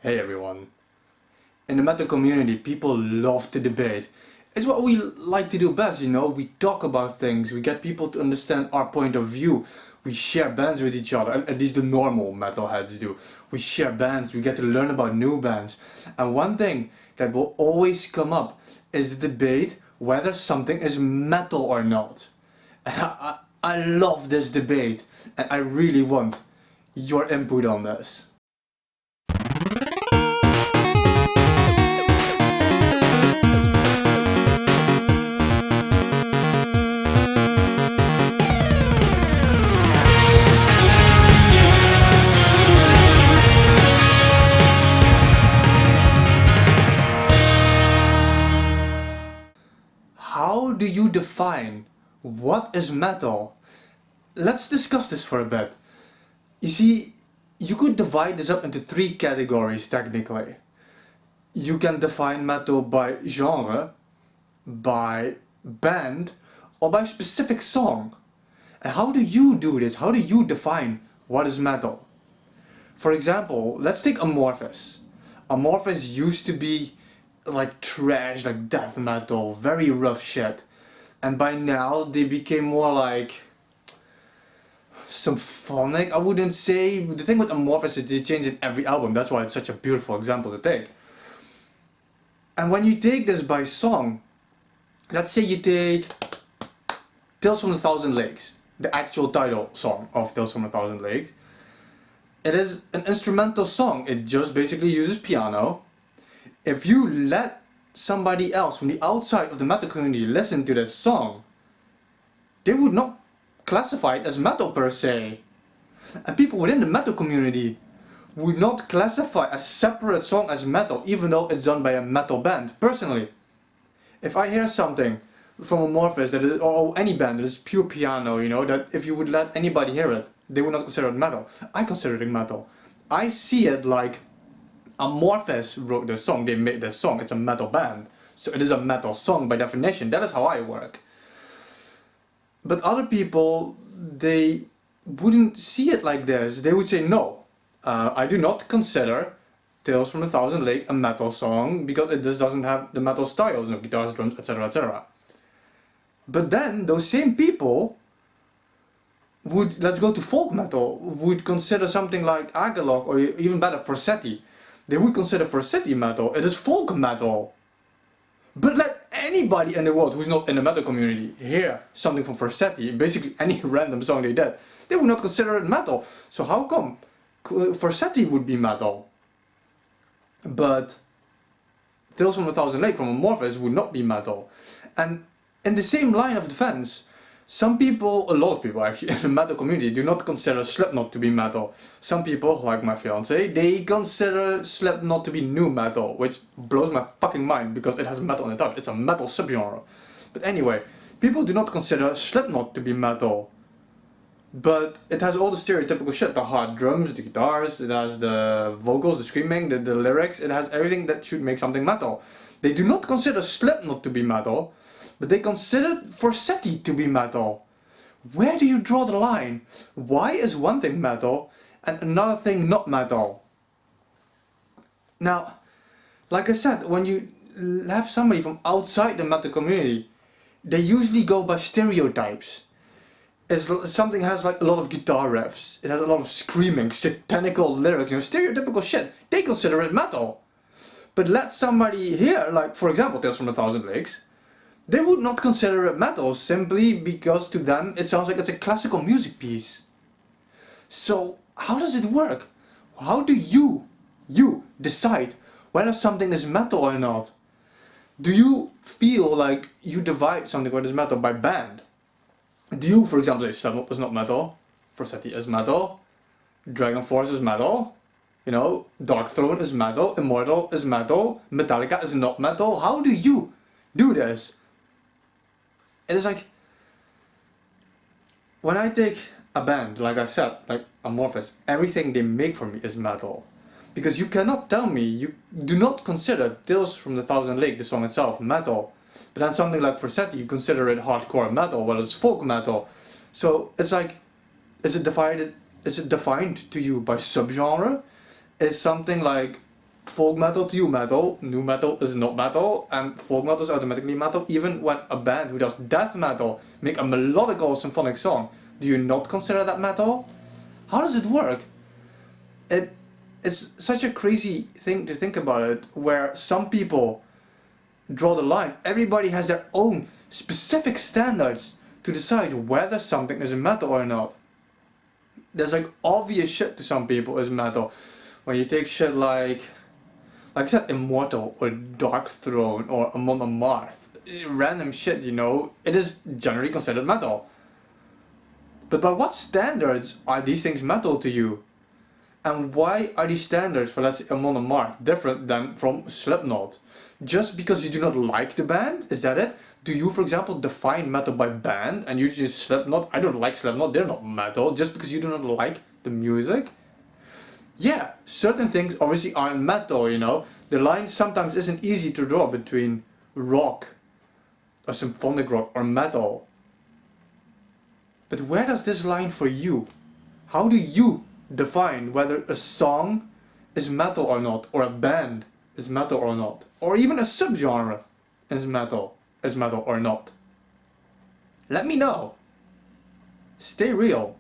Hey everyone. In the metal community, people love to debate. It's what we like to do best, you know. We talk about things, we get people to understand our point of view. We share bands with each other, at least the normal metalheads do. We share bands, we get to learn about new bands. And one thing that will always come up is the debate whether something is metal or not. And I love this debate, and I really want your input on this. How do you define what is metal? Let's discuss this for a bit. You see, you could divide this up into three categories technically. You can define metal by genre, by band, or by specific song. And how do you do this? How do you define what is metal? For example, let's take Amorphis. Amorphis used to be like trash, like death metal, very rough shit. And by now they became more like symphonic, I wouldn't say. The thing with Amorphis is they change it every album, that's why it's such a beautiful example to take. And when you take this by song, let's say you take Tales from a Thousand Lakes, the actual title song of Tales from a Thousand Lakes. It is an instrumental song, it just basically uses piano. If you let somebody else from the outside of the metal community listen to this song, they would not classify it as metal per se. And people within the metal community would not classify a separate song as metal, even though it's done by a metal band. Personally, if I hear something from Amorphis that is, or any band that is pure piano, you know, that if you would let anybody hear it, they would not consider it metal. I consider it metal. I see it like Amorphis wrote this song, they made this song, it's a metal band. So it is a metal song by definition, that is how I work. But other people, they wouldn't see it like this. They would say, no, I do not consider Tales from a Thousand Lakes a metal song because it just doesn't have the metal styles, no guitars, drums, etc, etc. But then those same people would, let's go to folk metal, would consider something like Agalloch, or even better, Forseti. They would consider Forseti metal. It is folk metal. But let anybody in the world who's not in the metal community hear something from Forseti, basically any random song they did, they would not consider it metal. So how come Forseti would be metal, but Tales from a Thousand Lakes from Amorphis would not be metal? And in the same line of defense, some people, a lot of people actually, in the metal community do not consider Slipknot to be metal. Some people, like my fiance, they consider Slipknot to be new metal, which blows my fucking mind because it has metal on the top. It's a metal subgenre. But anyway, people do not consider Slipknot to be metal. But it has all the stereotypical shit, the hard drums, the guitars, it has the vocals, the screaming, the lyrics, it has everything that should make something metal. They do not consider Slipknot to be metal, but they consider Forseti to be metal. Where do you draw the line? Why is one thing metal and another thing not metal? Now, like I said, when you have somebody from outside the metal community, they usually go by stereotypes. Something has like a lot of guitar riffs, it has a lot of screaming, satanical lyrics, you know, stereotypical shit. They consider it metal. But let somebody hear, like for example, Tales from a Thousand Lakes, they would not consider it metal simply because to them it sounds like it's a classical music piece. So how does it work? How do you decide whether something is metal or not? Do you feel like you divide something what is metal by band? Do you, for example, say Slipknot is not metal, Forseti is metal, Dragon Force is metal, you know, Darkthrone is metal, Immortal is metal, Metallica is not metal? How do you do this? It is like, when I take a band, like I said, like Amorphis, everything they make for me is metal. Because you cannot tell me, you do not consider Tales from the Thousand Lakes, the song itself, metal. But then something like Forseti, you consider it hardcore metal, well it's folk metal. So it's like, is it defined to you by subgenre? Is something like folk metal to you metal, new metal is not metal, and folk metal is automatically metal. Even when a band who does death metal make a melodic or symphonic song, do you not consider that metal? How does it work? It's such a crazy thing to think about it, where some people draw the line. Everybody has their own specific standards to decide whether something is metal or not. There's like obvious shit to some people is metal. When you take shit like I said, Immortal or Dark Throne or Amon Amarth, random shit, you know, it is generally considered metal. But by what standards are these things metal to you? And why are these standards for, let's say, Amon Amarth different than from Slipknot? Just because you do not like the band? Is that it? Do you, for example, define metal by band and you just Slipknot? I don't like Slipknot, they're not metal, just because you do not like the music? Yeah, certain things obviously aren't metal, you know. The line sometimes isn't easy to draw between rock, or symphonic rock, or metal. But where does this line for you? How do you define whether a song is metal or not, or a band is metal or not, or even a subgenre is metal or not? Let me know. Stay real.